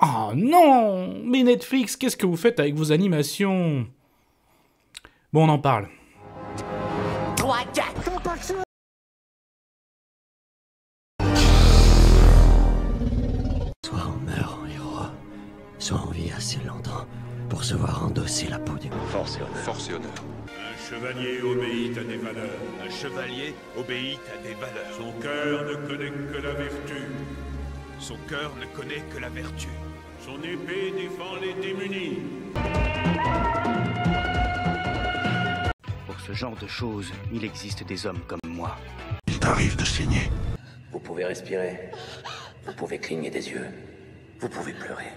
Oh non! Mais Netflix, qu'est-ce que vous faites avec vos animations? Bon, on en parle. 3, 4. Soit on meurt en héros, soit on vit assez longtemps pour se voir endosser la peau du Force et honneur. Force et honneur. Un chevalier obéit à des valeurs. Un chevalier obéit à des valeurs. Son cœur ne connaît que la vertu. Son cœur ne connaît que la vertu. Son épée défend les démunis. Pour ce genre de choses, il existe des hommes comme moi. Il t'arrive de saigner. Vous pouvez respirer. Vous pouvez cligner des yeux. Vous pouvez pleurer.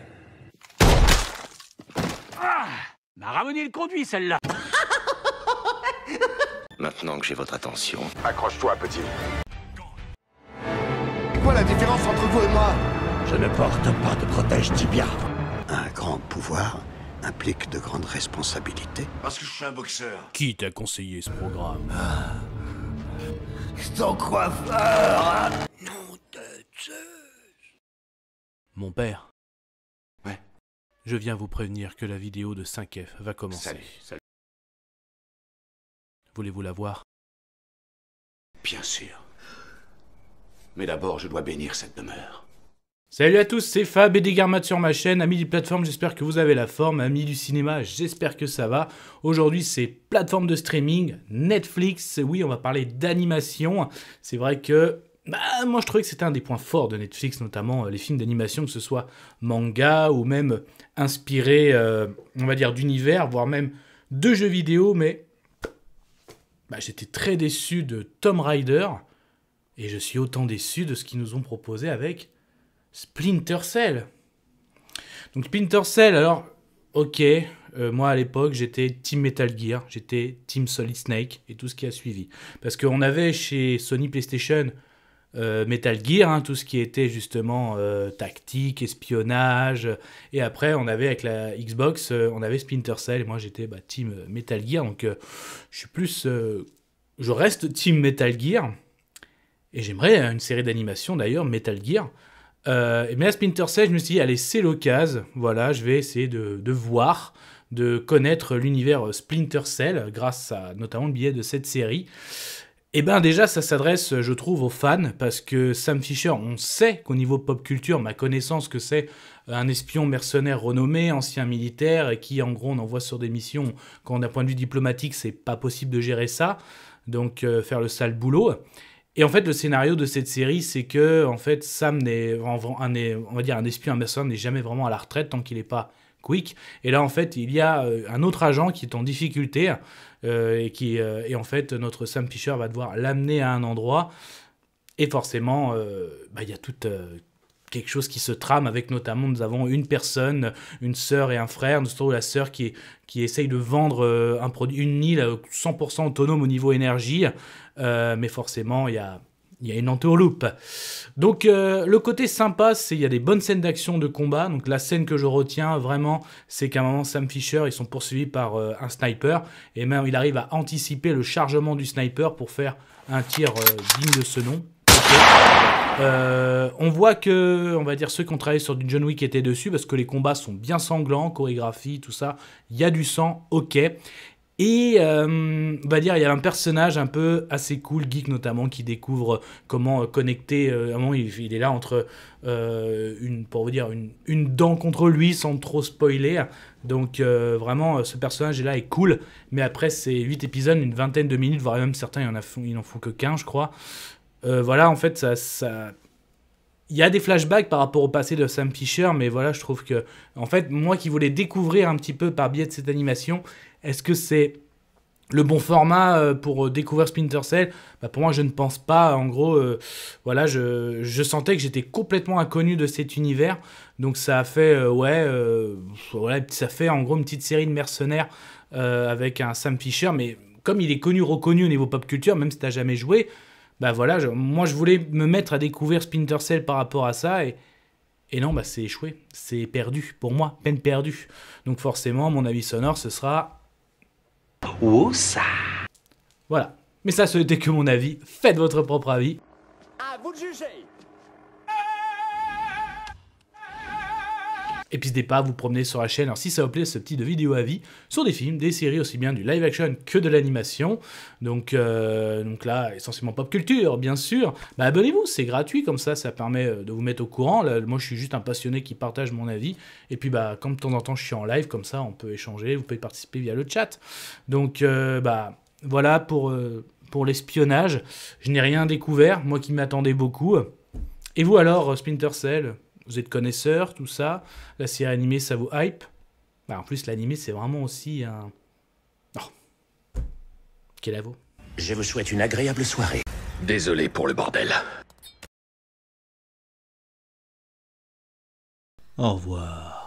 M'a ramené le conduit, celle-là. Maintenant que j'ai votre attention, Accroche-toi, petit. C'est quoi la différence entre vous et moi? je ne porte pas de protège tibia. Un grand pouvoir implique de grandes responsabilités. Parce que je suis un boxeur. Qui t'a conseillé ce programme? Ton coiffeur. Mon père. Ouais. Je viens vous prévenir que la vidéo de 5F va commencer. Salut. Voulez-vous la voir? Bien sûr. Mais d'abord, je dois bénir cette demeure. Salut à tous, c'est Fab et Desgarmat sur ma chaîne. Amis des plateformes, j'espère que vous avez la forme. Amis du cinéma, j'espère que ça va. Aujourd'hui, c'est plateforme de streaming, Netflix. Oui, on va parler d'animation. C'est vrai que moi, je trouvais que c'était un des points forts de Netflix, notamment les films d'animation, que ce soit manga ou même inspirés, on va dire, d'univers, voire même de jeux vidéo. Mais j'étais très déçu de Tomb Raider et je suis autant déçu de ce qu'ils nous ont proposé avec Splinter Cell. Donc Splinter Cell, alors, ok, moi à l'époque j'étais Team Metal Gear, j'étais Team Solid Snake et tout ce qui a suivi. Parce qu'on avait chez Sony PlayStation Metal Gear, hein, tout ce qui était justement tactique, espionnage, et après on avait avec la Xbox, on avait Splinter Cell, et moi j'étais Team Metal Gear, donc je suis plus... je reste Team Metal Gear, et j'aimerais une série d'animation d'ailleurs, Metal Gear. Mais à Splinter Cell, je me suis dit, allez, c'est l'occasion, voilà, je vais essayer de voir, de connaître l'univers Splinter Cell, grâce à notamment le biais de cette série. Et déjà, ça s'adresse, je trouve, aux fans, parce que Sam Fisher, on sait qu'au niveau pop culture, ma connaissance que c'est un espion mercenaire renommé, ancien militaire, et qui, en gros, on envoie sur des missions, quand d'un point de vue diplomatique, c'est pas possible de gérer ça, donc faire le sale boulot. Et en fait, le scénario de cette série, c'est que en fait, Sam on va dire un espion, un mercenaire n'est jamais vraiment à la retraite tant qu'il n'est pas quick. Et là, en fait, il y a un autre agent qui est en difficulté et en fait, notre Sam Fisher va devoir l'amener à un endroit. Et forcément, il y a tout quelque chose qui se trame avec notamment, nous avons une personne, une sœur et un frère. Nous avons la sœur qui essaye de vendre un produit, une île 100% autonome au niveau énergie. Mais forcément, il y a une entourloupe. Donc, le côté sympa, c'est qu'il y a des bonnes scènes d'action de combat. Donc, la scène que je retiens vraiment, c'est qu'à un moment, Sam Fisher, ils sont poursuivis par un sniper. Et même, il arrive à anticiper le chargement du sniper pour faire un tir digne de ce nom. On voit que, on va dire, ceux qui ont travaillé sur du John Wick étaient dessus parce que les combats sont bien sanglants, chorégraphie, tout ça. Il y a du sang, ok. Et on va dire, il y a un personnage un peu assez cool, geek notamment, qui découvre comment connecter. À un moment, il est là entre pour vous dire, une dent contre lui sans trop spoiler. Donc vraiment, ce personnage-là est cool. Mais après, c'est 8 épisodes, une vingtaine de minutes, voire même certains, ils n'en font que 15, je crois. Voilà, en fait, ça... Il y a des flashbacks par rapport au passé de Sam Fisher, mais voilà, je trouve que... En fait, moi qui voulais découvrir un petit peu par biais de cette animation, est-ce que c'est le bon format pour découvrir Splinter Cell? Pour moi, je ne pense pas. En gros, voilà, je sentais que j'étais complètement inconnu de cet univers. Donc ça a fait, voilà, ça fait en gros une petite série de mercenaires avec un Sam Fisher, mais comme il est connu, reconnu au niveau pop culture, même si tu n'as jamais joué... voilà, moi je voulais me mettre à découvrir Splinter Cell par rapport à ça et non, c'est échoué, c'est perdu, pour moi, peine perdue. Donc forcément, mon avis sonore, ce sera... Oh ça. Voilà, mais ça, ce n'était que mon avis, faites votre propre avis. À vous de juger. Et puis n'hésitez pas à vous promener sur la chaîne, alors si ça vous plaît, ce petit de vidéo avis sur des films, des séries, aussi bien du live action que de l'animation. Donc là, essentiellement pop culture, bien sûr. Bah, abonnez-vous, c'est gratuit, comme ça permet de vous mettre au courant. Là, moi, je suis juste un passionné qui partage mon avis. Et puis, bah, comme de temps en temps, je suis en live, comme ça, on peut échanger, vous pouvez participer via le chat. Donc, bah, voilà pour l'espionnage. Je n'ai rien découvert, moi qui m'attendais beaucoup. Et vous alors, Splinter Cell? Vous êtes connaisseur, tout ça. La série animée, ça vous hype? Bah, en plus, l'animé, c'est vraiment aussi un... Oh. Quel avo. Je vous souhaite une agréable soirée. Désolé pour le bordel. Au revoir.